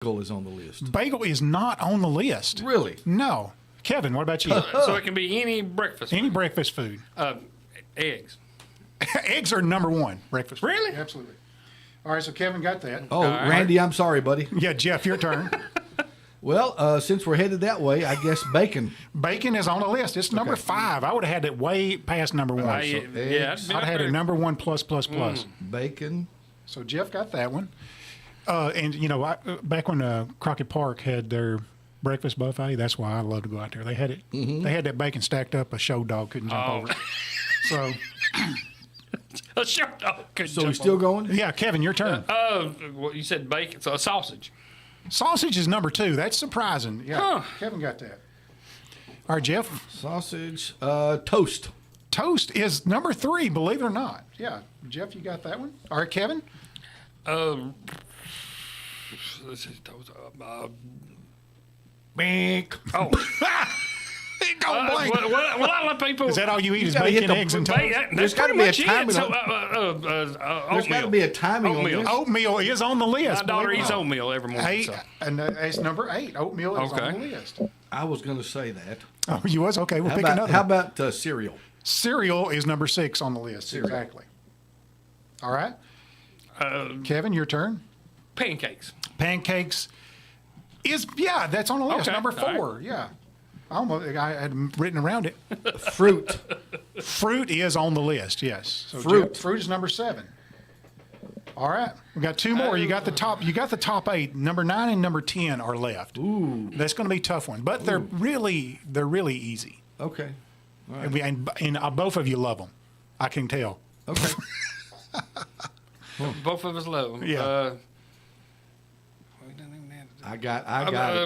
Bagel is on the list. Bagel is not on the list. Really? No. Kevin, what about you? So it can be any breakfast. Any breakfast food. Eggs. Eggs are number one breakfast food. Really? Absolutely. All right, so Kevin got that. Oh, Randy, I'm sorry, buddy. Yeah, Jeff, your turn. Well, since we're headed that way, I guess bacon. Bacon is on the list. It's number 5. I would have had it way past number 1. Yeah, I'd had it number 1 plus. Bacon. So Jeff got that one. And, you know, back when Crockett Park had their breakfast buffet, that's why I love to go out there. They had it. They had that bacon stacked up. A show dog couldn't jump over it. So, A show dog could So we still going? yeah, Kevin, your turn. Well, you said bacon, so a sausage. Sausage is number 2. That's surprising. Yeah, Huh. Kevin got that. All right, Jeff. Sausage. Toast. Toast is number 3, believe it or not. Yeah, Jeff, you got that one. All right, Kevin. Let's see, Bink. oh, Don't blink. well, a lot of people. Is that all you eat? Is gotta hit bacon, the- eggs, and toast? That's There's gotta pretty be a much timing it. So, There's got to be a timing on Oatmeal. this. Oatmeal is on the list. My daughter believe it or eats not. oatmeal every morning. 8, So. and it's number 8. Oatmeal is on Okay. the list. I was going to say that. Oh, you was? Okay, we'll pick another. How about cereal? Cereal is number 6 on the list. Cereal. Exactly. All right. Kevin, your turn. Pancakes. Pancakes is, yeah, that's on the list. Okay, Number all 4. Yeah. I had written around it. Fruit. Fruit is on the list, yes. So Fruit. Fruit is number 7. All right. We got 2 more. You got the top 8. Number 9 and number 10 are left. Ooh. That's going to be a tough one, but they're really easy. Okay. All right. And both of you love them. I can tell. Okay. Both of us love them. Yeah. I got it.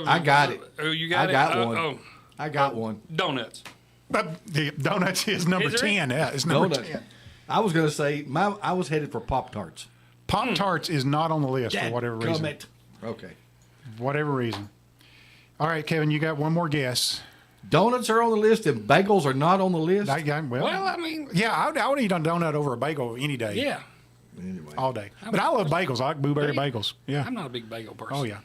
I got it. Oh, you got it? I got one. Oh, I got one. donuts. But the donuts is number Is there? 10. Yeah, it's number Donuts. 10. I was going to say I was headed for Pop-Tarts. Pop-Tarts is not on the list for whatever reason. Dadgummit. Okay. Whatever reason. All right, Kevin, you got one more guess. Donuts are on the list and bagels are not on the list. Well, I mean, yeah, I would eat a donut over a bagel any day. yeah. Anyway. All day. But I love bagels. I like blueberry bagels. Yeah. I'm not a big bagel person. Oh, yeah.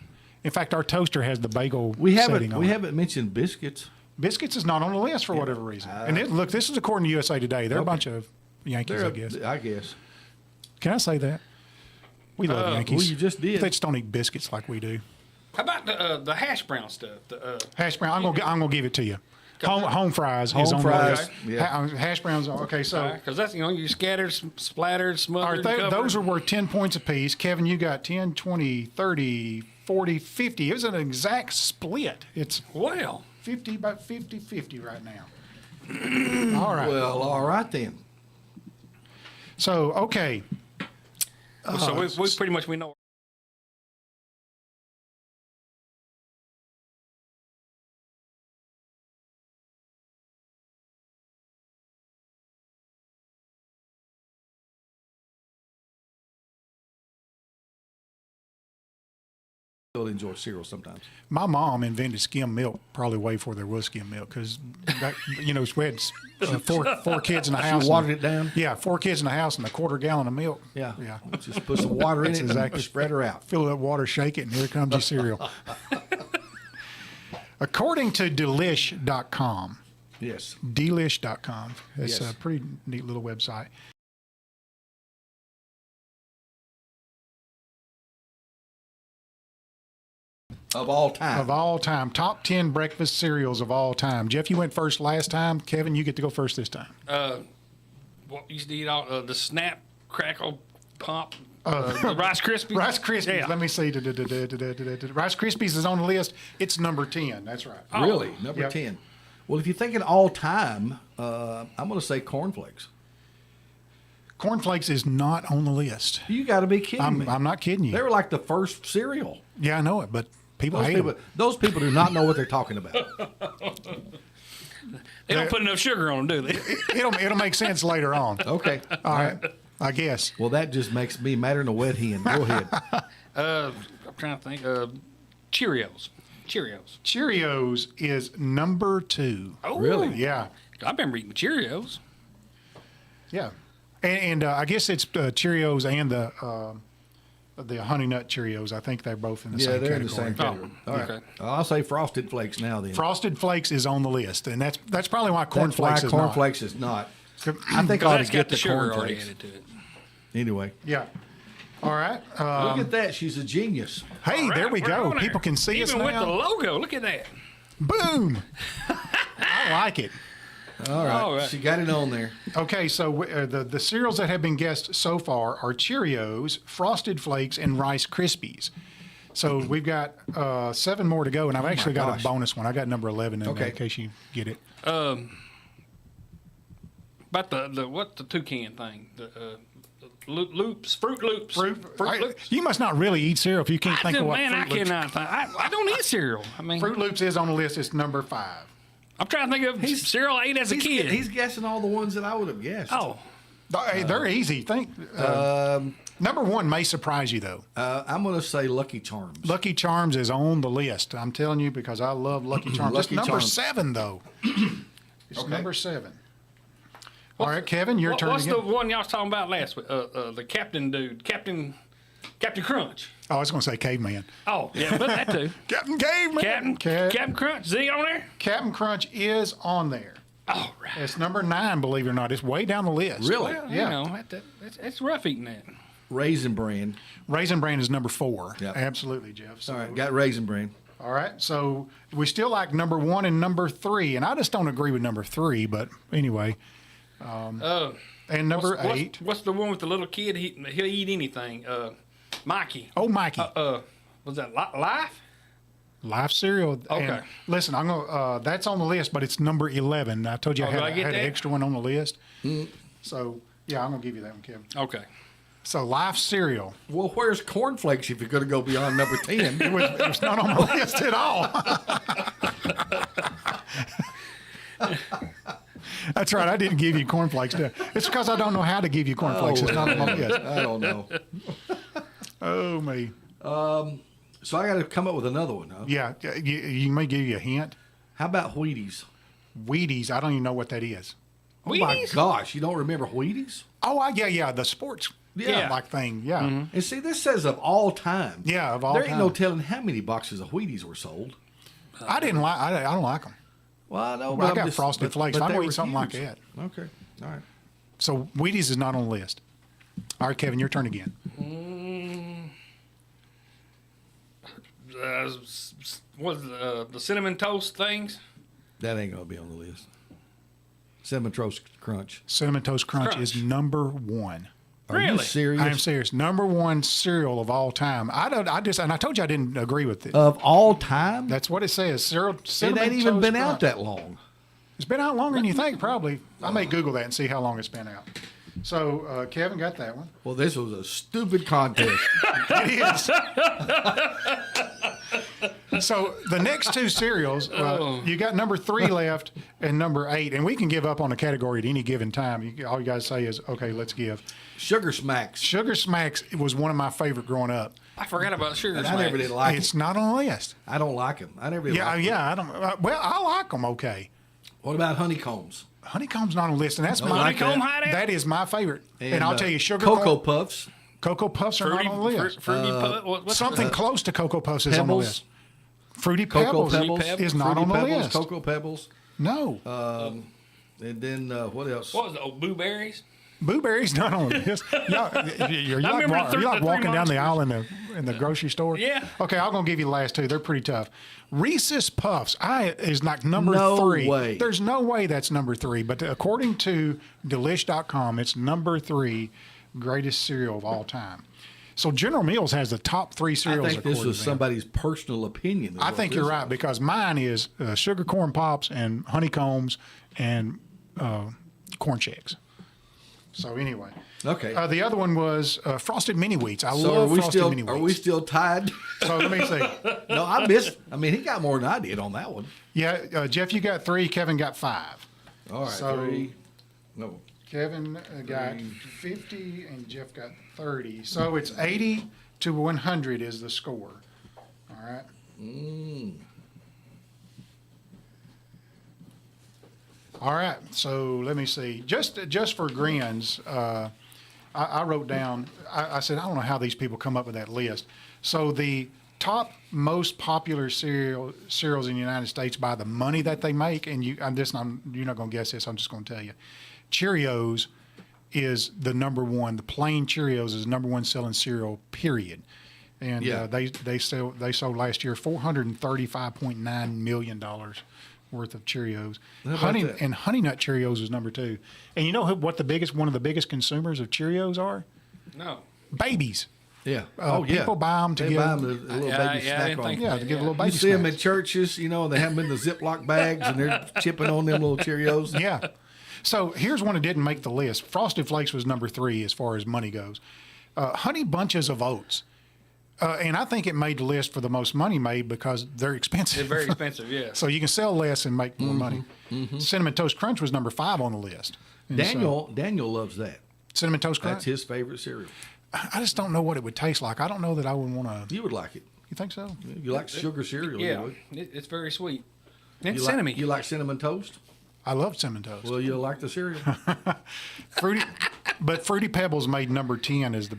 In fact, our toaster has the bagel We setting on it. haven't mentioned biscuits. Biscuits is not on the list for whatever reason. Look, this is according to USA Today. They're a bunch of Yankees, I guess. I guess. Can I say that? We love Yankees. Well, you just did. They just don't eat biscuits like we do. How about the hash brown stuff? Hash brown, I'm gonna give it to you. Home fries is Home on fries, the list. yeah. Hash browns. Okay, so Because that's, you scattered, splattered, smothered, covered. those are worth 10 points apiece. Kevin, you got 10, 20, 30, 40, 50. It was an exact split. It's Well, 50 about 50-50 right now. All right. Well, all right then. So, okay. so we pretty much we know. Still enjoy cereal sometimes. My mom invented skim milk probably way before there was skim milk because, we had four kids in the house. She watered it down? Yeah, 4 kids in the house and a quarter gallon of milk. Yeah. Yeah. Just put some water in it That's exactly. and spread her out. Fill that water, shake it, and here comes your cereal. According to delish.com, Yes. delish.com, it's Yes. a pretty neat little website. Of all time. Of all time, top 10 breakfast cereals of all time. Jeff, you went first last time. Kevin, you get to go first this time. What used to eat all the Snap, Crackle, Pop, the Rice Krispies. Rice Krispies. Yeah. Let me see. Rice Krispies is on the list. It's number 10. That's right. Really? Number Yep. 10. Well, if you're thinking all time, I'm going to say cornflakes. Cornflakes is not on the list. You got to be kidding me. I'm not kidding you. They were like the first cereal. Yeah, I know it, but people hate them. Those people do not know what they're talking about. They don't put enough sugar on them, do they? It'll make sense later on. Okay. All right. I guess. Well, that just makes me madder than a wet hen. Go ahead. I'm trying to think. Cheerios. Cheerios is number 2. Oh, Really? Yeah. I remember eating Cheerios. Yeah. And I guess it's Cheerios and the Honey Nut Cheerios. I think they're both in the same they're category. in the same category. Oh, All right. okay. I'll say Frosted Flakes now then. Frosted Flakes is on the list, and that's probably why Corn That's why Flakes is Corn not. Flakes is not. I think I Well, ought that's to got get the the sugar Corn already Flakes. added to it. Anyway, Yeah. All right. look at that. She's a genius. Hey, All right, there we we're go. on there. People can see us Even with the now. logo, look at that. Boom. I like it. All right. All right. She got it on there. Okay, so the cereals that have been guessed so far are Cheerios, Frosted Flakes, and Rice Krispies. So we've got 7 more to go, and I've actually got gosh. a bonus one. I got number 11 in there Okay. in case you get it. About the toucan thing, the loops, Fruit Loops, Fruit Loops. You must not really eat cereal if you can't think of what Man, I Fruit Loops. cannot. I don't eat cereal. I mean, Fruit Loops is on the list. It's number 5. I'm trying to think of cereal I ate as a kid. He's guessing all the ones that I would have guessed. Oh, They're easy. Number 1 may surprise you, though. I'm going to say Lucky Charms. Lucky Charms is on the list. I'm telling you because I love Lucky Charms. Lucky It's number Charms. 7, though. It's Okay. number 7. All right, Kevin, your turn what's again. the one y'all was talking about last week? The Captain dude, Captain Crunch. Oh, I was going to say Caveman. Oh, yeah, put that too. Captain Caveman. Captain Crunch. Is he on there? Captain Crunch is on there. All right. It's number 9, believe it or not. It's way down the list. Really? Well, Yeah. you know, it's rough eating that. Raisin Bran. Raisin Bran is number 4. Yep. Absolutely, Jeff. So, All right, got Raisin Bran. all right. So we still like number 1 and number 3, and I just don't agree with number 3. But anyway, and number 8. What's the one with the little kid? He'll eat anything. Mikey. Oh, Mikey. Was that Life? Life cereal. Okay. And listen, I'm gonna. That's on the list, but it's number 11. I told you I Oh, do I had, get had an that? extra one on the list. So yeah, I'm gonna give you that one, Kevin. Okay. So Life cereal. Well, where's Corn Flakes if you're going to go beyond number 10? It was not on the list at all. That's right. I didn't give you cornflakes. It's because I don't know how to give you cornflakes. It's not on my list. I don't know. Oh me. So I got to come up with another one, huh? Yeah, you may give you a hint. How about Wheaties? Wheaties. I don't even know what that is. Oh my Wheaties? gosh, you don't remember Wheaties? Oh, yeah, the sports Yeah. like thing. Yeah, And see, this says of all time. yeah, of all There time. ain't no telling how many boxes of Wheaties were sold. I didn't like. I don't like them. Well, I know, Well, but I I'm got just, Frosted Flakes. but I'm they gonna were eat something like huge. that. Okay, all right. So Wheaties is not on the list. All right, Kevin, your turn again. What's the cinnamon toast things? That ain't gonna be on the list. Cinnamon Toast Crunch. Cinnamon Toast Crunch, Crunch. is number 1. Are you Really? serious? I am serious. Number 1 cereal of all time. And I told you I didn't agree with it. Of all time? That's what it says. It Cinnamon ain't even Toast been Crunch. out that long. It's been out longer than you think, probably. I may Google that and see how long it's been out. So Kevin got that one. Well, this was a stupid contest. It is. So the next 2 cereals, you got number 3 left and number 8, and we can give up on the category at any given time. All you guys say is, okay, let's give. Sugar Smacks. Sugar Smacks was one of my favorite growing up. I forgot about sugar. I never Smacks. did like It's it. not on the list. I don't like them. I never did like them. Yeah, I don't. Well, I like them. Okay, What about honeycombs? honeycomb's not on the list, and that's Don't my like Honeycomb that. hideout? that is my favorite. And I'll tell you, sugar Cocoa corn- Puffs. Cocoa Puffs are Fruity, not on the list. fruity what's Something close to Cocoa Puffs is on the Pebbles. list. Fruity Cocoa Pebbles, Pebbles. is not Fruity on the Pebbles, list. Cocoa Pebbles. No, And then what else? What was it? Oh, blueberries? Blueberry's not on the list. You're like, remember are you like the walking Three down the Monsters. aisle in the grocery store? Yeah. Okay, I'm gonna give you the last 2. They're pretty tough. Reese's Puffs is like number No 3. way. There's no way that's number 3, but according to Delish.com, it's number 3 greatest cereal of all time. So General Mills has the top 3 I cereals. think this according was to them. somebody's personal opinion. of I what think this you're is. right because mine is sugar corn pops and honeycombs and corn shakes. So anyway, Okay. the other one was Frosted Mini Wheats. I So love Frosted Mini are Wheats. we still tied? So let me see. No, I missed. I mean, he got more than I did on that one. Yeah, Jeff, you got 3. Kevin got 5. All right, So- 3. No. Kevin got 50 and Jeff got 30. So it's 80 to 100 is the score. All right. All right. So let me see. Just for grins, I wrote down, I said, I don't know how these people come up with that list. So the top most popular cereals in the United States by the money that they make, and you're not going to guess this, I'm just going to tell you. Cheerios is the number one. The plain Cheerios is the number one selling cereal, period. And they sold last year $435.9 million worth of Cheerios. And Honey Nut Cheerios is number two. And you know what one of the biggest consumers of Cheerios are? No. Babies. Yeah. People buy them to They give buy them a little baby snack on. to give a little baby You see them snack. in churches, they have them in the Ziploc bags, and they're chipping on them little Cheerios. Yeah. So here's one that didn't make the list. Frosted Flakes was number 3 as far as money goes. Honey Bunches of Oats. And I think it made the list for the most money made because they're expensive. They're very expensive, yeah. So you can sell less and make more money. Cinnamon Toast Crunch was number 5 on the list. And Daniel loves that. Cinnamon Toast Crunch? That's his favorite cereal. I just don't know what it would taste like. I don't know that I would want to. You would like it. You think so? You like sugar cereal. Yeah, You would. it's very sweet. And You cinnamon. you like cinnamon toast? I love Cinnamon Toast. Well, you'll like the cereal. Fruity Pebbles made number 10 as the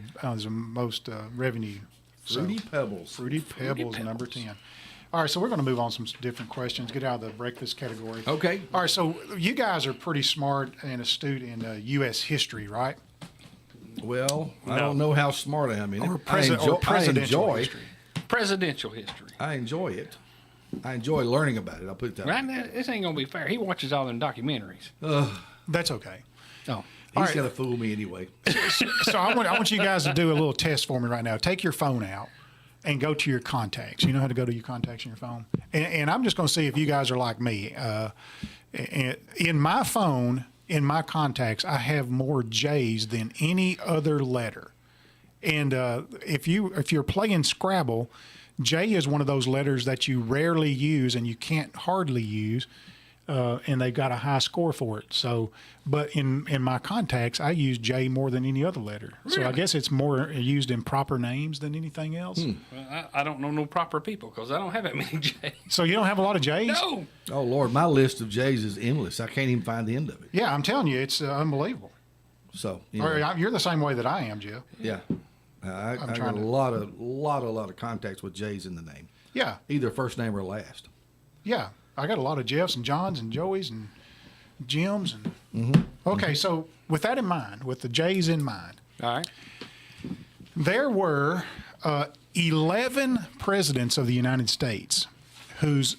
most revenue. Fruity Pebbles. Fruity Pebbles, number 10. All right, so we're going to move on some different questions, get out of the breakfast category. Okay. All right, so you guys are pretty smart and astute in U.S. history, right? Well, I don't know how smart I am in it. Or presidential history. Presidential history. I enjoy it. I enjoy learning about it. I'll put it that way. Right now, this ain't going to be fair. He watches all them documentaries. That's okay. Oh. He's going to fool me anyway. So I want you guys to do a little test for me right now. Take your phone out and go to your contacts. You know how to go to your contacts in your phone? And I'm just going to see if you guys are like me. In my phone, in my contacts, I have more J's than any other letter. And if you're playing Scrabble, J is one of those letters that you rarely use and you can't hardly use. And they've got a high score for it. So, but in my contacts, I use J more than any other letter. Really? So I guess it's more used in proper names than anything else. Well, I don't know no proper people because I don't have that many J's. So you don't have a lot of J's? No. Oh, Lord, my list of J's is endless. I can't even find the end of it. Yeah, I'm telling you, it's unbelievable. So, You're the same way that I am, Jeff. yeah. I got a lot of contacts with J's in the name. Yeah, Either first name or last. yeah. I got a lot of Jeffs and Johns and Joeys and Jims. And Okay, so with that in mind, with the J's in mind, All right. there were 11 presidents of the United States whose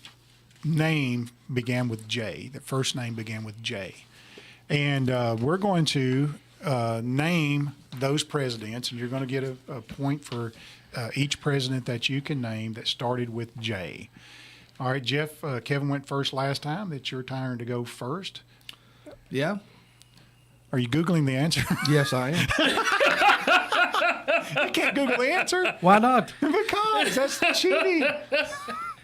name began with J. The first name began with J. And we're going to name those presidents, and you're going to get a point for each president that you can name that started with J. All right, Jeff, Kevin went first last time. It's your turn to go first. Yeah? Are you Googling the answer? Yes, I am. You can't Google the answer Why not? because that's cheating.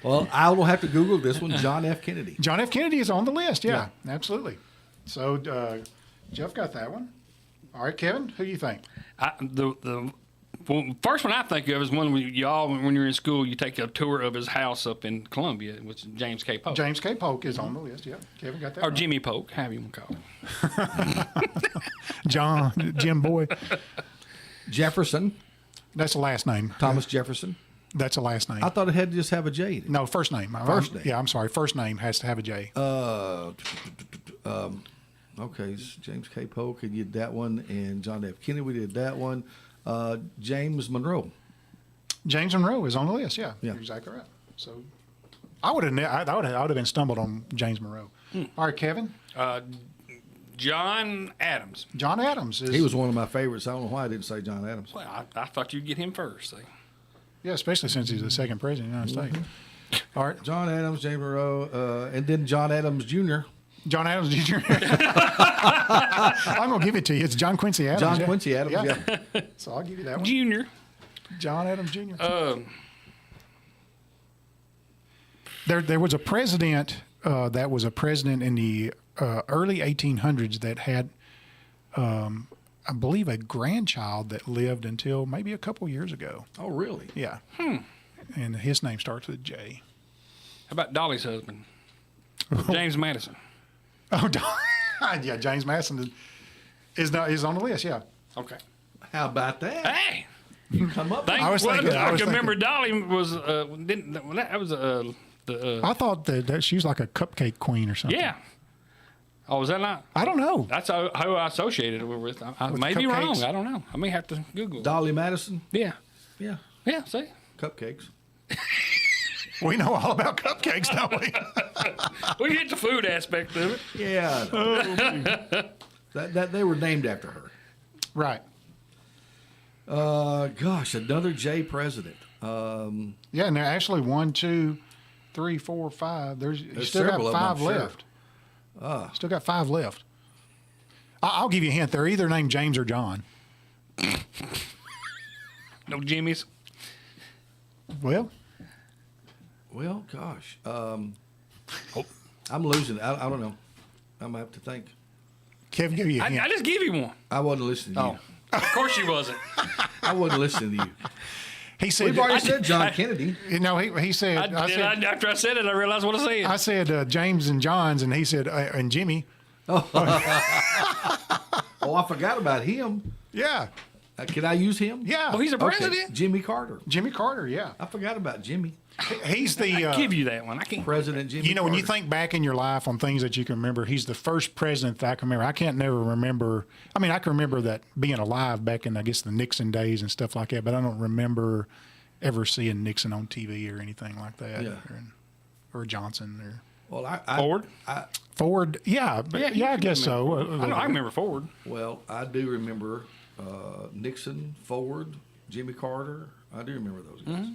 Well, I will have to Google this one, John F. Kennedy. John F. Kennedy is on the list. Yeah, absolutely. So Jeff got that one. All right, Kevin, who do you think? The first one I think of is one when you're in school, you take a tour of his house up in Columbia, which is James K. Polk. James K. Polk is on the list. Yeah, Kevin got that. Or one. Jimmy Polk, however you want to call him. Jim Boy. Jefferson. That's the last name. Thomas Jefferson. That's the last name. I thought it had to just have a J in it. No, first name. First name. Yeah, I'm sorry. First name has to have a J. Okay, so James K. Polk, you did that one, and John F. Kennedy, we did that one. James Monroe. James Monroe is on the list. Yeah, Yeah. You're exactly right. So I would have been stumbled on James Monroe. All right, Kevin. John Adams. John Adams is. He was one of my favorites. I don't know why I didn't say John Adams. Well, I thought you'd get him first. See? Yeah, especially since he's the second president of the United States. All right, John Adams, James Monroe, and then John Adams Jr. John Adams Jr. I'm gonna give it to you. It's John Quincy Adams. John yeah. Quincy Adams, yeah. So I'll give you that one. Junior. John Adams Jr. There was a president that was a president in the early 1800s that had, I believe, a grandchild that lived until maybe a couple years ago. Oh, really? Yeah. And his name starts with J. How about Dolly's husband? James Madison. Oh, yeah, James Madison is on the list. Yeah. Okay. How about that? Hey, You come up. thank, I was well, thinking- I I was can remember Dolly was didn't well, that was the I thought that she was like a cupcake queen or something. yeah. Oh, was that not? I don't know. That's how I associated it with. I With may be wrong. cupcakes? I don't know. I may have to Google. Dolly Madison. Yeah, Yeah, yeah. See, cupcakes. We know all about cupcakes, don't we? we get the food aspect of it. Yeah. that they were named after her. Right. Gosh, another J president. Yeah, and they're actually 1, 2, 3, 4, 5. You There's still got several of them, 5 I'm sure. left. Still got 5 left. I'll give you a hint. They're either named James or John. No Jimmy's. Well, Well, gosh, I'm losing. I don't know. I'm gonna have to think. Kevin, give you a I hint. just give you one. I wasn't listening to you. Of course you wasn't. I wasn't listening to you. He said, We've already said John Kennedy. you know, he said, After I said it, I realized what I said. I said James and John's, and he said, and Jimmy. Oh, I forgot about him. Yeah. Can I use him? Yeah. Oh, he's a Okay, president. Jimmy Carter. Jimmy Carter, yeah. I forgot about Jimmy. He's the. Give you that one. I can't. President Jimmy. You know, when you Carter. think back in your life on things that you can remember, he's the first president that I can remember. I can't never remember. I mean, I can remember that being alive back in, I guess, the Nixon days and stuff like that, but I don't remember ever seeing Nixon on TV or anything like that. Yeah. Or Johnson or Well, Ford? Ford. Yeah, you I can guess so. remember. I remember Ford. Well, I do remember Nixon, Ford, Jimmy Carter. I do remember those guys.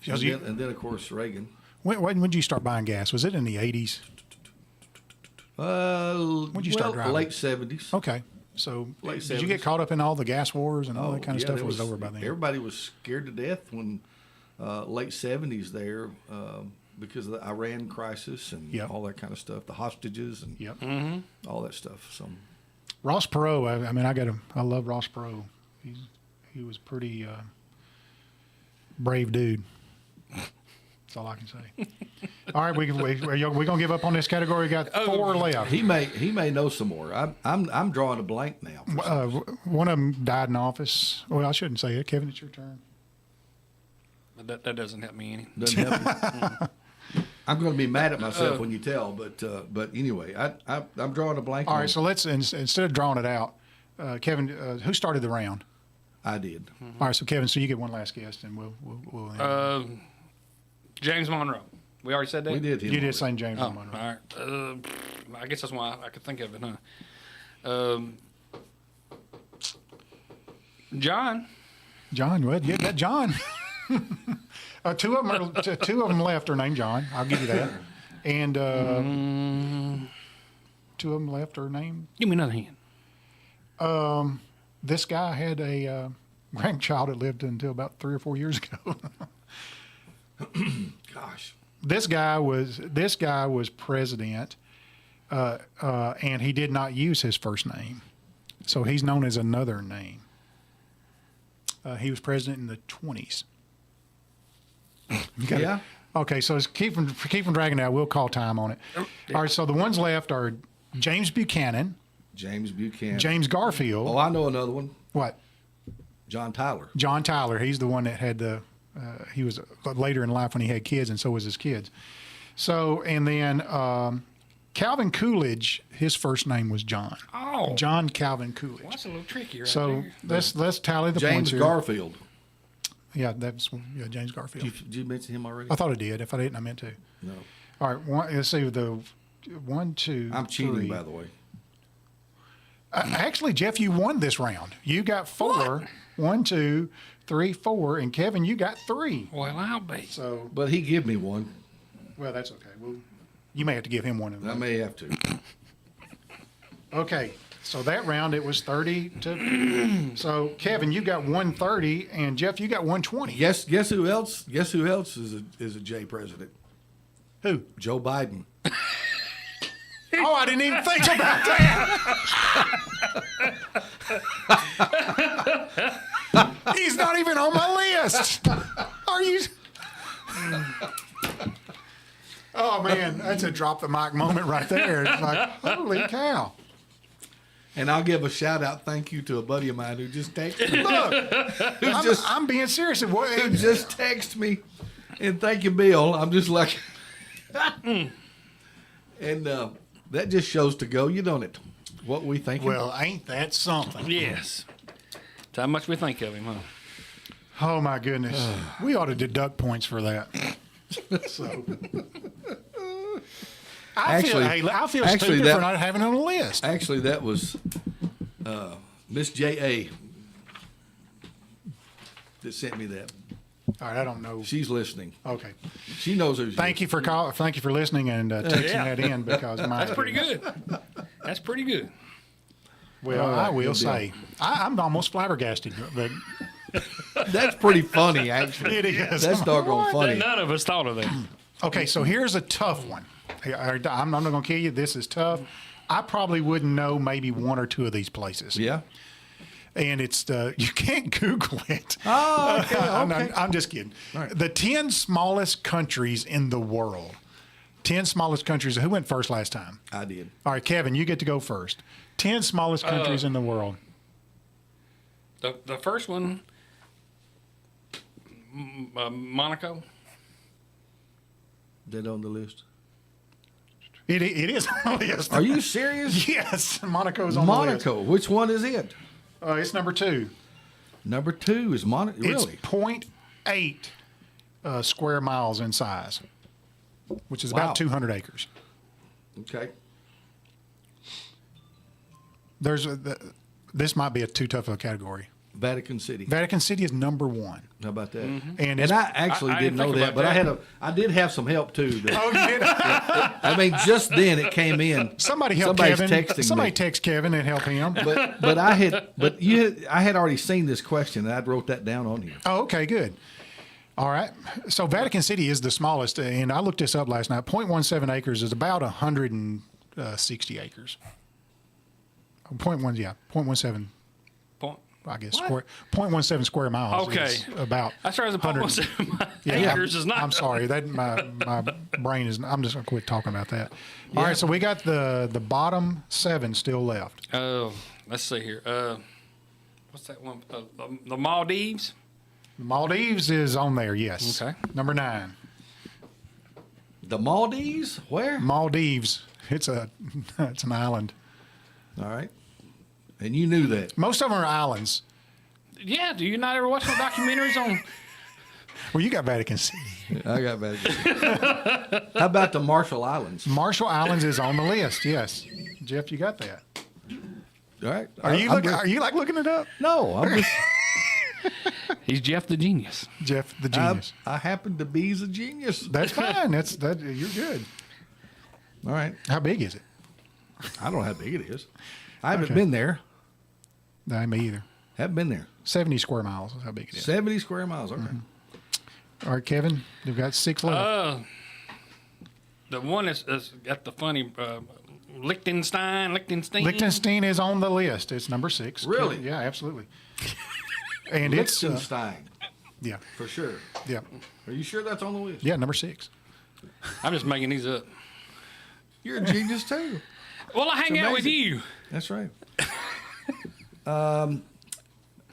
And then, of course, Reagan. When did you start buying gas? Was it in the 80s? When'd you start driving? Late 70s. Okay. So Late did you get 70s. caught up in all the gas wars and all that kind of stuff? it Or was over by then? Everybody was scared to death when late 70s there because of the Iran crisis and Yep. all that kind of stuff, the hostages and Yep. all that stuff. So Ross Perot. I mean, I love Ross Perot. He was pretty brave dude. That's all I can say. All right, we gonna give up on this category. We got 4 left. he may know some more. I'm drawing a blank now. One of them died in office. Well, I shouldn't say it. Kevin, it's your turn. But that doesn't help me any. Doesn't help me. I'm going to be mad at myself when you tell, but anyway, I'm drawing a blank. All on- right, so let's instead of drawing it out, Kevin, who started the round? I did. All right, so Kevin, so you get one last guest, and we'll end. James Monroe. We already said that? We did him. You did already. St. James Oh, and all Monroe. right. I guess that's why I could think of it, huh? John. John, well, yeah, that John. Two of them left are named John. I'll give you that. And 2 of them left are named. Give me another hand. This guy had a grandchild that lived until about 3 or 4 years ago. Gosh. This guy was president, and he did not use his first name, so he's known as another name. He was president in the 20s. Yeah. Okay, so keep from dragging it out. We'll call time on it. All right, so the ones left are James Buchanan, James Buchanan. James Garfield. Oh, I know another one. What? John Tyler. John Tyler. He's the one that had the. He was later in life when he had kids, and so was his kids. So, and then Calvin Coolidge. His first name was John. Oh. John Calvin Coolidge. Well, that's a little tricky right So there. let's tally the points James here. Garfield. Yeah, James Garfield. Did you mention him already? I thought I did. If I didn't, I meant to. No. All right, let's see the 1, 2. I'm cheating, 3. by the way. Actually, Jeff, you won this round. You got 4. 1, 2, 3, 4, and Kevin, you got 3. Well, I'll be. So, But he give me one. well, that's okay. Well, you may have to give him one. I may have to. Okay, so that round it was 30 to. So Kevin, you got 130, and Jeff, you got 120. Guess who else? Guess who else is a J president? Who? Joe Biden. Oh, I didn't even think about that. He's not even on my list. Are you? Oh man, that's a drop the mic moment right there. It's like, holy cow. And I'll give a shout out thank you to a buddy of mine who just texted me. Look, I'm being serious. who just texted me. And thank you, Bill. I'm just like, and that just shows to go, you don't it? What we think. Well, ain't that something? Yes. That's how much we think of him, huh? Oh my goodness, we ought to deduct points for that. So, I feel stupid for not having it on the list. Actually, that was Miss J.A. that sent me that. All right, I don't know. She's listening. Okay. She knows who she Thank you for listening and texting that in because That's pretty good. That's pretty good. Well, All right, I will good deal. say I'm almost flabbergasted, but That's pretty funny, actually. it is. That's doggone funny. None of us thought of that. Okay, so here's a tough one. I'm not going to kill you. This is tough. I probably wouldn't know maybe one or two of these places. Yeah. And it's you can't Google it. Oh, okay. Okay. I'm just kidding. All right. The 10 smallest countries in the world. 10 smallest countries. Who went first last time? I did. All right, Kevin, you get to go first. 10 smallest countries in the world. The first one, Monaco. That on the list. It is on the list. Are you serious? Yes, Monaco's on the list. Monaco. Which one is it? It's number 2. Number 2 is Monaco. Really? It's 0.8 square miles in size, which is Wow. about 200 acres. Okay. This might be too tough of a category. Vatican City. Vatican City is number 1. How about that? And And I actually I didn't didn't know think that, about but that. I did have some help too. Oh, you did? I mean, just then it came in. Somebody help Somebody's Kevin. texting Somebody me. text Kevin and help him. I had already seen this question and I wrote that down on here. Oh, okay, good. All right. So Vatican City is the smallest, and I looked this up last night. 0.17 acres is about 160 acres. 0.17. Point. I guess square 0.17 square miles. Okay. Is about. That's right. The 100 Yeah, acres is not. I'm sorry. That my brain is. I'm just gonna quit talking about that. All right. So we got the bottom 7 still left. Oh, let's see here. What's that one? The Maldives. Maldives is on there. Yes. Okay. Number 9. The Maldives? Where? Maldives. It's an island. All right. And you knew that. Most of them are islands. Yeah. Do you not ever watch no documentaries on? Well, you got Vatican City. I got Vatican. How about the Marshall Islands? Marshall Islands is on the list. Yes. Jeff, you got that. All right. Are you looking it up? No, I'm just. He's Jeff the genius. Jeff the genius. I happen to be a genius. That's fine. You're good. All right. How big is it? I don't know how big it is. I haven't Okay. been there. No, me either. Haven't been there. 70 square miles is how big it is. 70 square miles. Okay. All right, Kevin, you've got 6 left. The one is got the funny Liechtenstein. Liechtenstein is on the list. It's number 6. Really? Yeah, absolutely. And it's Liechtenstein, yeah, for sure. yeah, Are you sure that's on the list? yeah, number 6. I'm just making these up. You're a genius too. Well, I hang out with amazing. you. That's right. How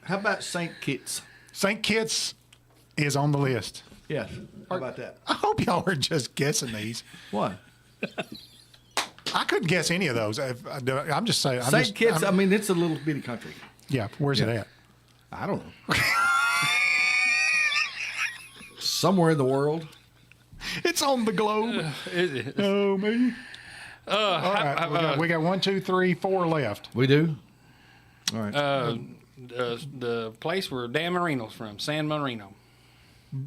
about St. Kitts? St. Kitts is on the list. Yes. How about that? I hope y'all are just guessing these. What? I couldn't guess any of those. I'm just saying. St. Kitts, I mean, it's a little bitty country. Yeah, where's it Yeah. at? I don't know. Somewhere in the world. It's on the globe. Oh, me. All right, we got 1, 2, 3, 4 left. We do? All right. The place where Dan Marino's from, San Marino.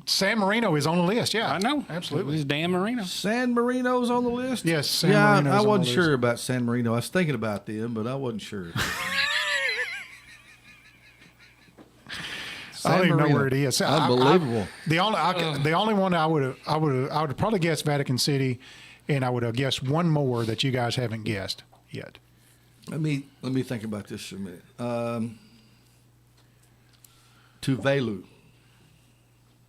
San Marino is on the list. Yeah, I know. absolutely. It's Dan Marino. San Marino's on the list? Yes, San yeah, Marino's I on wasn't the sure list. about San Marino. I was thinking about them, but I wasn't sure. I don't even know Marino. where it is. Unbelievable. The only one I would probably guess Vatican City, and I would have guessed one more that you guys haven't guessed yet. Let me think about this for a minute. Tuvalu.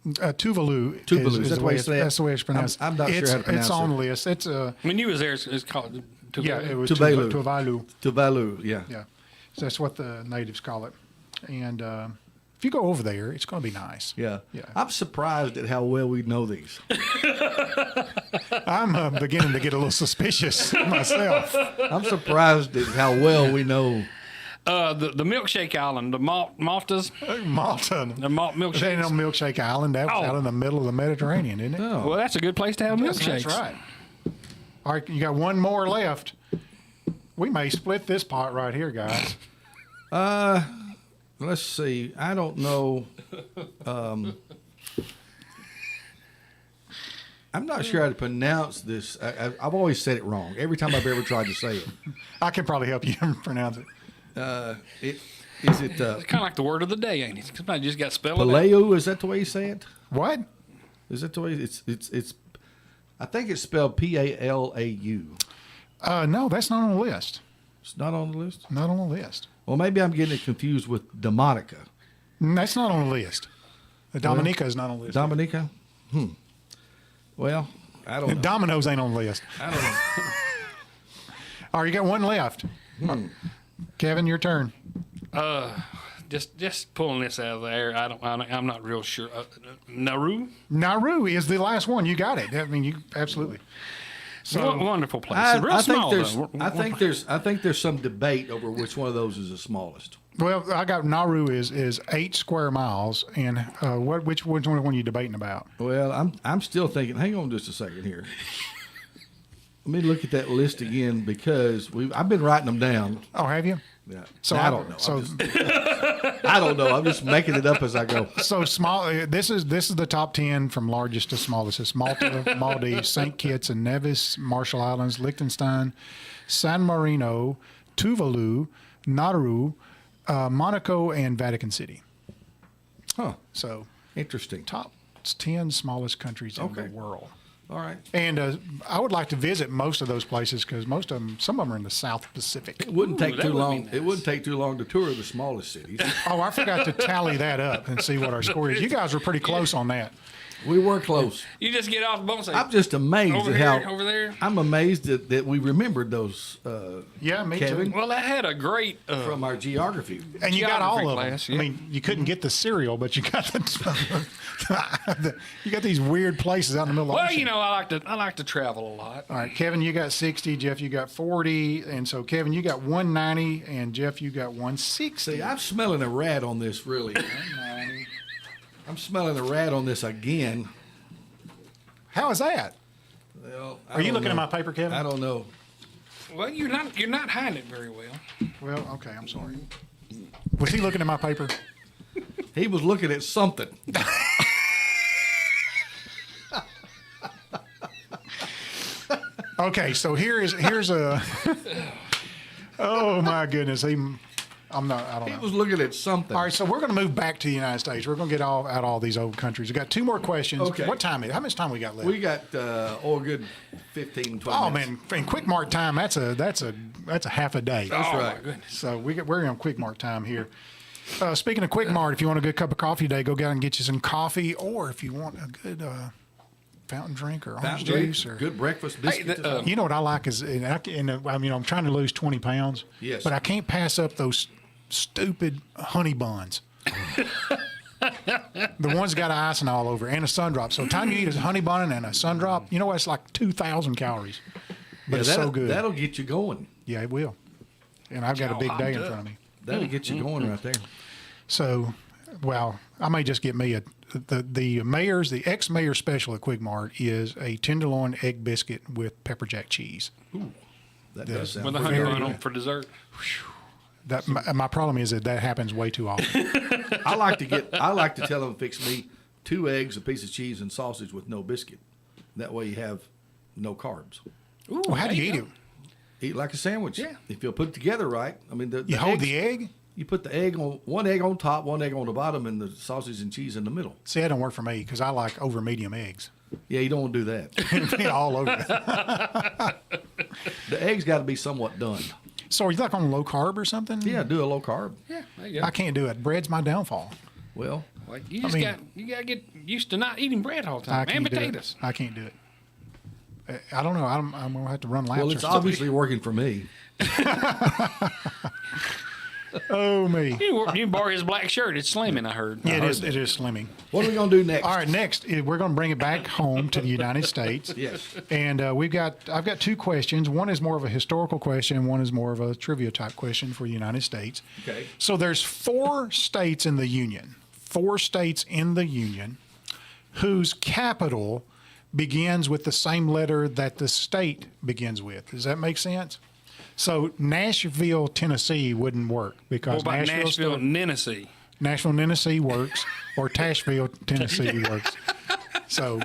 Tuvalu. Tuvalu. Is That's the the way way you say it? that's the way it's pronounced. I'm not sure how to pronounce It's on it. the list. It's When you was there, it's called Tuvalu. yeah. It was Tuvalu. Tuvalu. Tuvalu, yeah. Yeah. So that's what the natives call it. And if you go over there, it's going to be nice. Yeah. Yeah. I'm surprised at how well we know these. I'm beginning to get a little suspicious myself. I'm surprised at how well we know. The Milkshake Island, the Maltas, Malta. the Malt It ain't milkshakes. on Milkshake Island. That's Oh. out in the middle of the Mediterranean, isn't it? Oh. Well, that's a good place to have milkshakes. That's right. All right, you got one more left. We may split this pot right here, guys. Let's see. I don't know. I'm not sure how to pronounce this. I've always said it wrong every time I've ever tried to say it. I can probably help you pronounce it. Is it It's kind of like the word of the day, ain't it? Somebody just got spelled out. paleo? Is that the way you say it? What? Is that the way it's? I think it's spelled Palau. No, that's not on the list. It's not on the list. Not on the list. Well, maybe I'm getting it confused with Dominica. That's not on the list. The Dominica is not on the list. Dominica? Well, I don't know. Domino's ain't on the list. I don't know. All right, you got one left. Kevin, your turn. Just pulling this out of the air. I'm not real sure. Nauru, Nauru is the last one. You got it. I mean, you absolutely. So wonderful place. I, Real I think small there's. though. I think there's some debate over which one of those is the smallest. well, I got Nauru is 8 square miles, and which one are you debating about? Well, I'm still thinking. Hang on just a second here. Let me look at that list again because I've been writing them down. Oh, have you? Yeah. So I don't know. I don't know. I'm just making it up as I go. So small. This is the top 10 from largest to smallest. It's Malta, Maldives, Saint Kitts and Nevis, Marshall Islands, Liechtenstein, San Marino, Tuvalu, Nauru, Monaco, and Vatican City. Huh. So Interesting. top 10 smallest countries in Okay. the world. All right. And I would like to visit most of those places because some of them are in the South Pacific. It wouldn't take that too would be long. nice. It wouldn't take too long to tour the smallest cities. Oh, I forgot to tally that up and see what our score is. You guys were pretty close on that. We were close. You just get off the boat and say, I'm just amazed over at here, how. over there. I'm amazed that we remembered those. Yeah, me Kevin? too. Well, I had a great. From our geography. And you got all of Geography them. class, I yeah. mean, you couldn't get the cereal, but you got you got these weird places out in the middle of the Well, ocean. you know, I like to travel a lot. All right, Kevin, you got 60. Jeff, you got 40. And so, Kevin, you got 190. And Jeff, you got 160. See, I'm smelling a rat on this. Really, I'm smelling a rat on this again. How is that? Well, Are you looking at my paper, Kevin? I don't know. Well, you're not hiding it very well. Well, okay, I'm sorry. Was he looking at my paper? He was looking at something. Okay, so here's a. Oh my goodness, I don't He know. was looking at something. All right, so we're going to move back to the United States. We're going to get out all these old countries. We got 2 more questions. Okay. What time is it? How much time we got left? We got a good 15, 12 Oh minutes. man, in Quik Mart time, that's a half a day. Oh right. my goodness. So we're on Quik Mart time here. Speaking of Quik Mart, if you want a good cup of coffee today, go down and get you some coffee, or if you want a good fountain drink or orange Fountain drink, juice, or good breakfast biscuit. you know what I like is, I'm trying to lose 20 pounds. Yes. But I can't pass up those stupid honey buns. The ones that got icing all over and a sun drop. So the time you eat a honey bun and a sun drop, you know what? It's like 2,000 calories. But it's so good. That'll get you going. Yeah, it will. And I've got a big day in front of me. That'll get you going right there. So, well, I may just get me the ex-mayor special at Quik Mart is a tenderloin egg biscuit with pepper jack cheese. That does sound With a pretty honey good. bun on for dessert. That my problem is that happens way too often. I like to tell them fix me 2 eggs, a piece of cheese, and sausage with no biscuit. That way you have no carbs. Ooh, Well, how do you eat it? Eat like a sandwich. Yeah. If you'll put it together right. I mean, You hold the egg? You put the egg on one egg on top, one egg on the bottom, and the sausage and cheese in the middle. See, that don't work for me because I like over medium eggs. Yeah, you don't want to do that. All over it. The eggs got to be somewhat done. So are you like on low carb or something? Yeah, do a low carb. Yeah, there you go. I can't do it. Bread's my downfall. Well, Well, you just got to get used to not eating bread all the I time can't and do it. potatoes. I can't do it. I don't know. I'm going to have to run laps. well, or it's something. obviously working for me. Oh, me. You can borrow his black shirt. It's slimming, I heard. Yeah, it is slimming. What are we going to do next? All right, next, we're going to bring it back home to the United States. Yes. And I've got two questions. One is more of a historical question. One is more of a trivia type question for the United States. Okay. So there's 4 states in the Union. 4 states in the Union whose capital begins with the same letter that the state begins with. Does that make sense? So Nashville, Tennessee wouldn't work because What about Nashville, Tennessee? Nashville, Tennessee works, or Tashville, Tennessee works. So,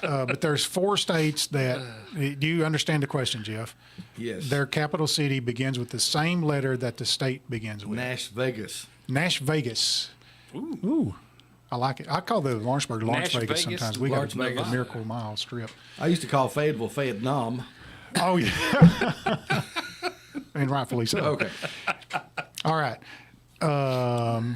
but there's 4 states that. Do you understand the question, Jeff? Yes. Their capital city begins with the same letter that the state begins with. Nash Vegas. Nash Vegas. Ooh. I like it. I call the Lawrenceburg Lawrence Nash Vegas Vegas? sometimes. We got Lawrence the Vegas. Miracle Mile strip. I used to call Fayetteville Vietnam. Oh, yeah. And rightfully so. Okay. All right.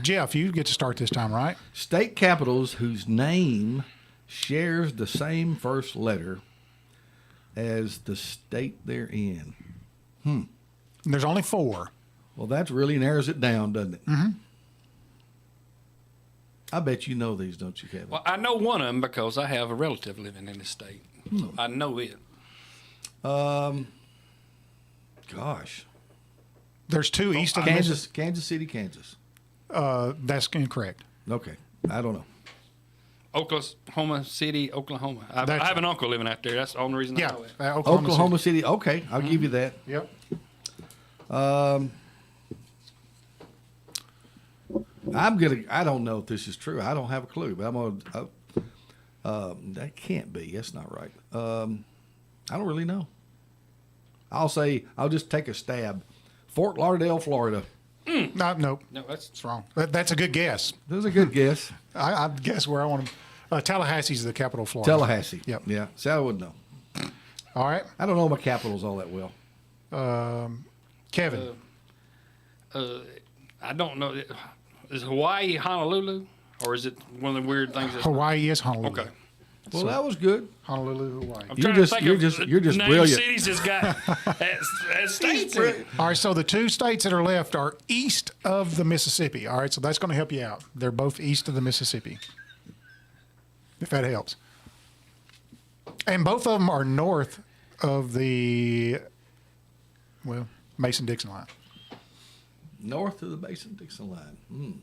Jeff, you get to start this time, right? State capitals whose name shares the same first letter as the state they're in. There's only 4. Well, that really narrows it down, doesn't it? Mm-hmm. I bet you know these, don't you, Kevin? Well, I know one of them because I have a relative living in this state. So I know it. Gosh. There's 2 east of the Kansas City, Kansas. That's incorrect. Okay. I don't know. Oklahoma City, Oklahoma. I That's- have an uncle living out there. That's the only reason I Yeah, know it. Oklahoma City. Okay. I'll give you that. City. Yep. I don't know if this is true. I don't have a clue, but that can't be. That's not right. I don't really know. I'll just take a stab. Fort Lauderdale, Florida. Nope. No, It's wrong. That's a good guess. That was a good guess. I guess where I want to. Tallahassee's the capital of Florida. Tallahassee. Yep. Yeah. See, I wouldn't know. All right. I don't know my capitals all that well. Kevin. I don't know. Is Hawaii Honolulu? Or is it one of the weird things that's Hawaii is Honolulu. Okay. Well, that was good. Honolulu, Hawaii. I'm You're trying just- to think you're of just- the you're just name brilliant. cities that's got as states in it. All right, so the 2 states that are left are east of the Mississippi. All right, so that's going to help you out. They're both east of the Mississippi, if that helps. And both of them are north of the, Mason-Dixon line. North of the Mason-Dixon line.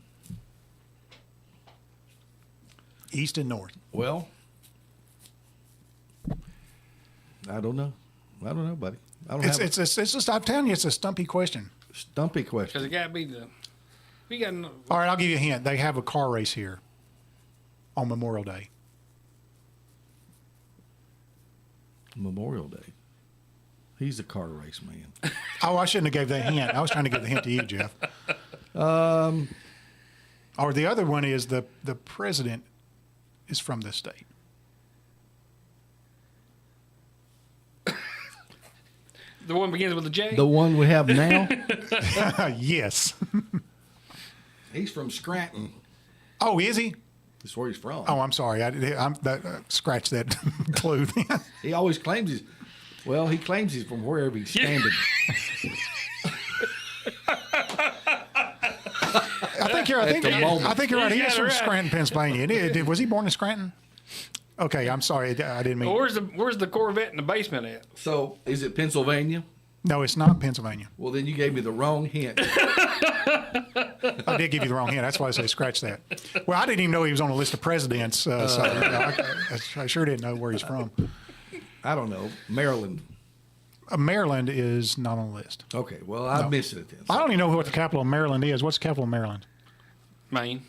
East and north. Well, I don't know. Buddy. I don't have It's just, I'm telling you, it's a stumpy question. a stumpy Because question. it got to be the. We got no, All right, I'll give you a hint. They have a car race here on Memorial Day. Memorial Day. He's a car race man. Oh, I shouldn't have gave that hint. I was trying to give the hint to you, Jeff. Or the other one is the president is from this state. the one begins with a J. The one we have now, Yes. he's from Scranton. Oh, is he? That's where he's from. Oh, I'm sorry. Scratch that clue then. He always claims he claims he's from wherever he's standing. I think you're right. He You is got it from right. Scranton, Pennsylvania. Was he born in Scranton? Okay, I'm sorry. I didn't mean. Well, where's the Corvette in the basement at? So, is it Pennsylvania? No, it's not Pennsylvania. Well, then you gave me the wrong hint. I did give you the wrong hint. That's why I say scratch that. Well, I didn't even know he was on a list of presidents. So I sure didn't know where he's from. I don't know. Maryland. Maryland is not on the list. Okay, well, I missed it then. I don't even know what the capital of Maryland is. What's the capital of Maryland? Maine.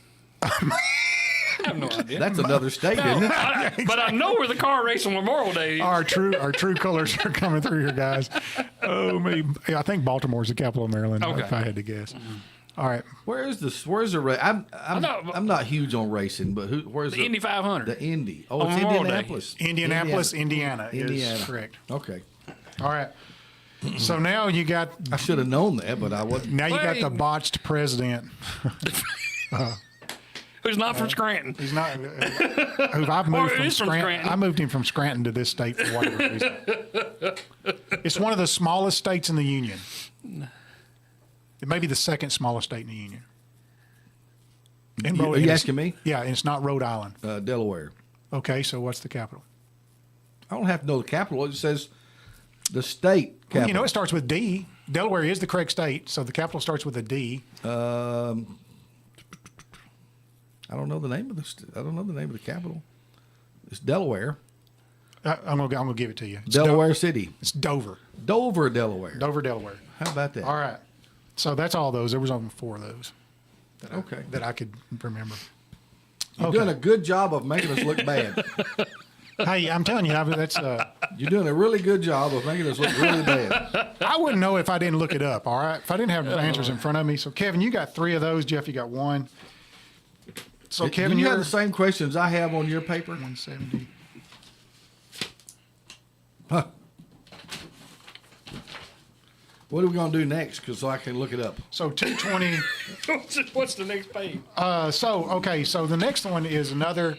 I have no idea. That's another state, isn't it? But I know where the car race on Memorial Day is. Our true colors are coming through here, guys. Oh, me. I think Baltimore's the capital of Maryland, Okay. if I had to guess. All right. Where's the race? I'm not huge on racing, but where's The Indy 500. The Indy. Oh, On it's Memorial Day. Indianapolis. Indianapolis, Indiana Indiana. is correct. Okay. All right. So now you got I should have known that, but I wasn't. now you got the Wait. botched president. Who's not from Scranton. He's not. Who I've moved Or from is from Scranton. Scranton. I moved him from Scranton to this state for whatever reason. It's one of the smallest states in the union. It may be the second smallest state in the union. And Are you asking me? Yeah, and it's not Rhode Island. Delaware. Okay, so what's the capital? I don't have to know the capital. It says the state capital. Well, you know, it starts with D. Delaware is the correct state, so the capital starts with a D. I don't know the name of I don't know the name of the capital. It's Delaware. I'm gonna give it to you. It's Delaware City. It's Dover. Dover, Delaware. Dover, Delaware. How about that? All right. So that's all those. There was only 4 of those. Okay. That I could remember. You're doing a good job of making us look bad. Hey, I'm telling you, that's. You're doing a really good job of making us look really bad. I wouldn't know if I didn't look it up. All right, if I didn't have the answers in front of me. So Kevin, you got 3 of those. Jeff, you got 1. So Kevin, you you're have the same questions I have on your paper. 170. Huh. What are we going to do next? Because so I can look it up. So 220. What's the next page? So the next one is another.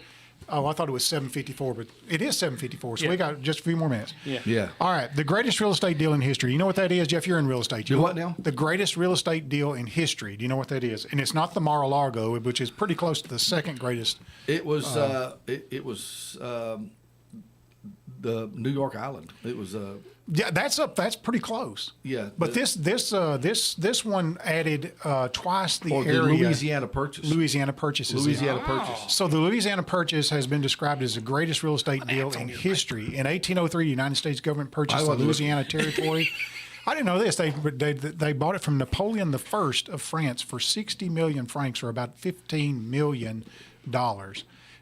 Oh, I thought it was 754, but it is 754. So Yeah. we got just a few more minutes. Yeah. Yeah. All right. The greatest real estate deal in history. You know what that is, Jeff? You're in real estate. The what now? The greatest real estate deal in history. Do you know what that is? And it's not the Mar-a-Lago, which is pretty close to the second greatest. It was it was the New York Island. It was Yeah, that's up. That's pretty close. yeah. But this one added twice the or the area. Louisiana Purchase. Louisiana purchases. Louisiana Purchase. So the Louisiana Purchase has been described as the greatest real estate deal in history. In 1803, the United States government purchased the wasn't Louisiana Territory. I didn't know this. They bought it from Napoleon I of France for 60 million francs, or about $15 million.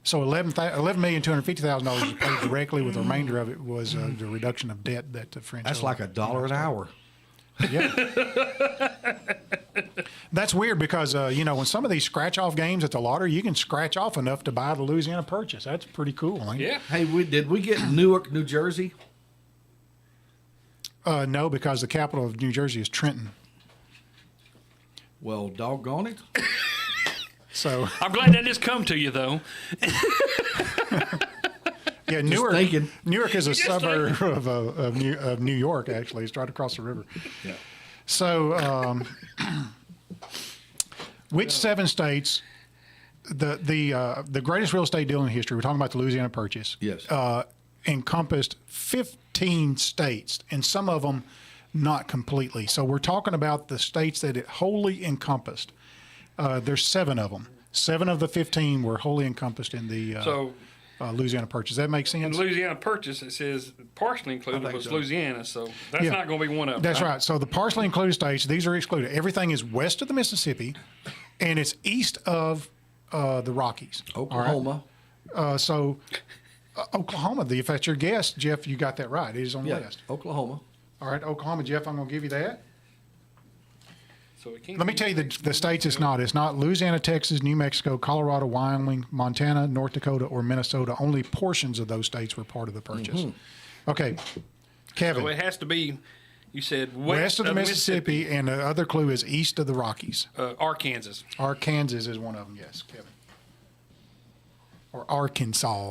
So $11,250,000 was paid directly, with the remainder of it was the reduction of debt that the French. That's owed. like $1 an hour. Yeah. That's weird because, when some of these scratch-off games at the lottery, you can scratch off enough to buy the Louisiana Purchase. That's pretty cool, ain't it? Yeah. Hey, did we get Newark, New Jersey? No, because the capital of New Jersey is Trenton. Well, doggone it. So, I'm glad that just come to you, though. yeah, Newark is a Just suburb of New York, actually. It's right across the river. Yeah. So, which 7 states, the greatest real estate deal in history, we're talking about the Louisiana Purchase, Yes. encompassed 15 states, and some of them not completely. So we're talking about the states that it wholly encompassed. There's 7 of them. 7 of the 15 were wholly encompassed in the So Louisiana Purchase. That makes in sense? Louisiana Purchase, it says partially included think was so. Louisiana, so that's Yeah. not going to be one of them. That's right. So the partially included states, these are excluded. Everything is west of the Mississippi, and it's east of the Rockies. All right? Oklahoma. Oklahoma, if that's your guess, Jeff, you got that right. It is on the Yeah. list. Oklahoma. All right, Oklahoma, Jeff, I'm going to give you that. So it can't Let me be- tell you the states it's not. It's not Louisiana, Texas, New Mexico, Colorado, Wyoming, Montana, North Dakota, or Minnesota. Only portions of those states were part of the purchase. Okay, Kevin, So it has to be, you said west of the Mississippi, and the other clue is east of the Rockies. Arkansas. Arkansas is one of them, yes, Kevin. Or Arkansas.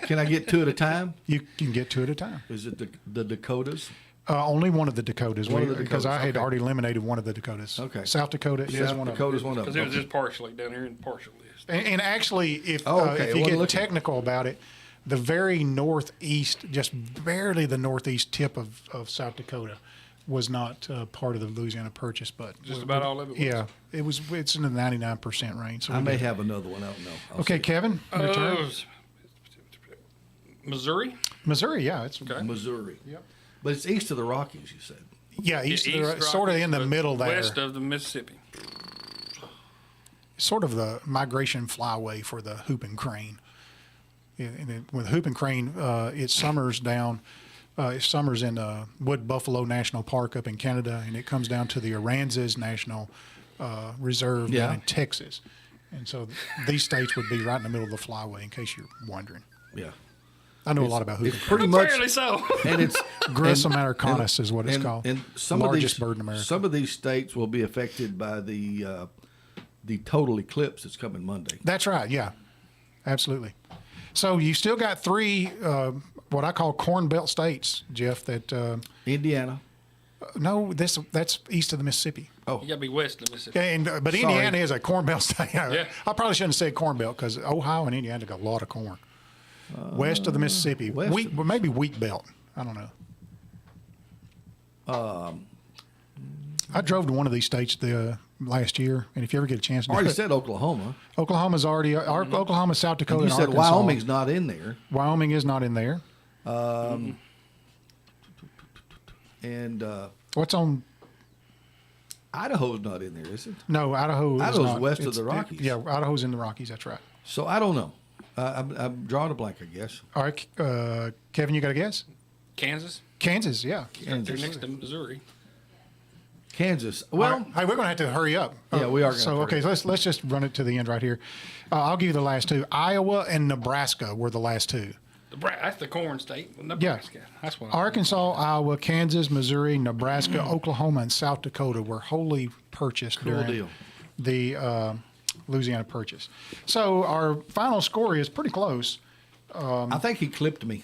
Can I get 2 at a time? You can get 2 at a time. Is it the Dakotas? Only one of the Dakotas. One of the Because I Dakotas, had okay. already eliminated one of the Dakotas. Okay. South Dakota is South one of them. Dakota's one of Because them. it was just partially down here in the partial list. And actually, if Oh, okay. if I you wasn't get looking. technical about it, the very northeast, just barely the northeast tip of South Dakota, was not part of the Louisiana Purchase, but Just about all of it was. Yeah, it was. It's in the 99% range. So I we may did- have another one. I don't know. I'll Okay, see. Kevin, your turn. Missouri? Missouri, yeah, it's Okay. Missouri. Yep. But it's east of the Rockies, you said. yeah, east, Yeah, of the, sort of Rockies, in the but middle there, West of the Mississippi. sort of the migration flyway for the hooping crane. Yeah, and with hooping crane, it summers down. It summers in Wood Buffalo National Park up in Canada, and it comes down to the Aransas National Reserve Yeah. down in Texas. And so these states would be right in the middle of the flyway, in case you're wondering. Yeah. I know a lot about hooping It's crane. pretty much, Apparently so. and it's Grissom and- americanus is what it's and- called. And some Largest of these, bird in America. Some of these states will be affected by the total eclipse that's coming Monday. That's right. Yeah, absolutely. So you still got 3 what I call corn belt states, Jeff. That Indiana. No, that's east of the Mississippi. You got to be west of Mississippi. Okay, but Sorry. Indiana is a corn belt state. Yeah. I probably shouldn't have said corn belt because Ohio and Indiana got a lot of corn. West of the Mississippi, west wheat, well, maybe wheat belt. I don't know. I drove to one of these states last year, and if you ever get a chance, I already said Oklahoma. Oklahoma's already Oklahoma, South Dakota, You and said Arkansas. Wyoming's not in there. Wyoming is not in there. And What's on? Idaho's not in there, is it? No, Idaho. is Idaho's not. west of It's- the Rockies. Yeah, Idaho's in the Rockies. That's right. So I don't know. I'm drawing a blank, I guess. All right, Kevin, you got a guess? Kansas. Kansas, yeah. They're next to Missouri. Kansas. Well, Well, hey, we're going to have to hurry up. Yeah, we are gonna So, hurry okay, let's just run it to the end right here. I'll give you the last two. Iowa and Nebraska were the last two. That's the corn state. Nebraska. That's what. Arkansas, Iowa, Kansas, Missouri, Nebraska, Oklahoma, and South Dakota were wholly purchased Cool during deal. the Louisiana Purchase. So our final score is pretty close. I think he clipped me.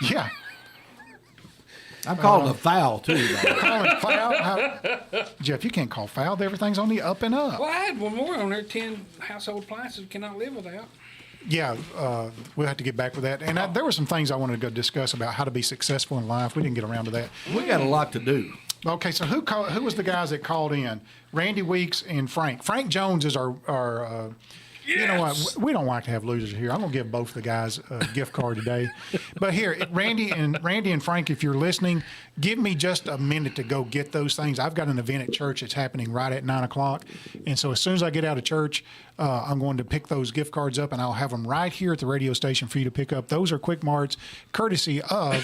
Yeah. I'm calling a foul, too. though. Calling foul. Jeff, you can't call foul. Everything's on the up and up. Well, I had one more on there. 10 household appliances cannot live without. Yeah, we'll have to get back with that. And there were some things I wanted to go discuss about how to be successful in life. We didn't get around to that. We got a lot to do. Okay, so who was the guys that called in? Randy Weeks and Frank. Frank Jones is our you know what? We don't like to have losers here. I'm going to give both the guys a gift card today. But here, Randy and Frank, if you're listening, give me just a minute to go get those things. I've got an event at church that's happening right at 9 o'clock. And so as soon as I get out of church, I'm going to pick those gift cards up, and I'll have them right here at the radio station for you to pick up. Those are Quik Marts, courtesy of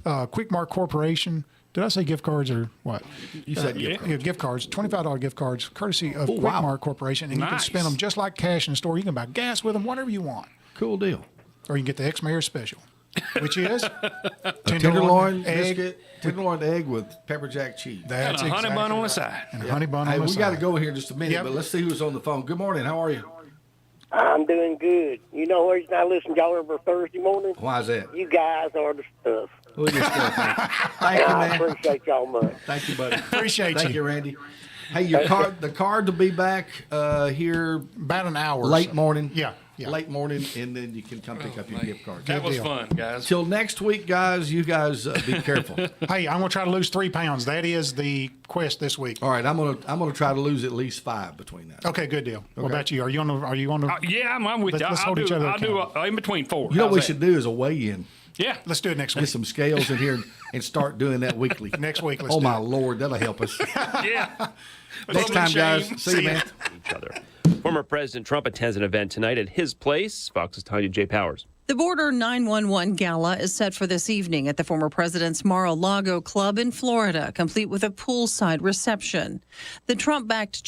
Quik Mart Corporation. Did I say gift cards or what? You said gift Yeah, gift cards, $25 gift cards, courtesy of Quik wow. Mart Corporation. And you can Nice. spend them just like cash in the store. You can buy gas with them, whatever you want. Cool deal. Or you can get the ex-mayor special, which is Tenderloin egg. biscuit, tenderloin egg with pepper jack cheese. That's And a honey exactly bun on the right. side. And a honey bun Hey, on the we side. got to go here in just a minute, Yep. but let's see who's on the phone. Good morning. How are you? I'm doing good. You know the reason I listen to y'all every Thursday morning? Why is that? You guys are the stuff. Look at this stuff. Thank you, I man. appreciate y'all much. Thank you, buddy. Appreciate Thank you. you, Randy. Hey, the card will be back here About an hour. or late so. morning. Yeah. Late morning, and then you can come pick up your gift card. That was deal. fun, guys. Till next week, guys, you guys be careful. Hey, I'm going to try to lose 3 pounds. That is the quest this week. All right, I'm gonna try to lose at least 5 between that. Okay, good deal. What about you? Are you on the? Yeah, I'm with you. Let's I'll hold do, each other I'll do accountable. in between 4. You know what How's we that? should do is a weigh-in. Yeah. Let's do it next Get week. some scales in here and start doing that weekly. Next week, let's Oh do my it. Lord, that'll help us. Yeah. Next time, guys. See you, man. Each other. Former President Trump attends an event tonight at his place. Fox's Tanya J. Powers. The Border 911 Gala is set for this evening at the former president's Mar-a-Lago Club in Florida, complete with a poolside reception. The Trump-backed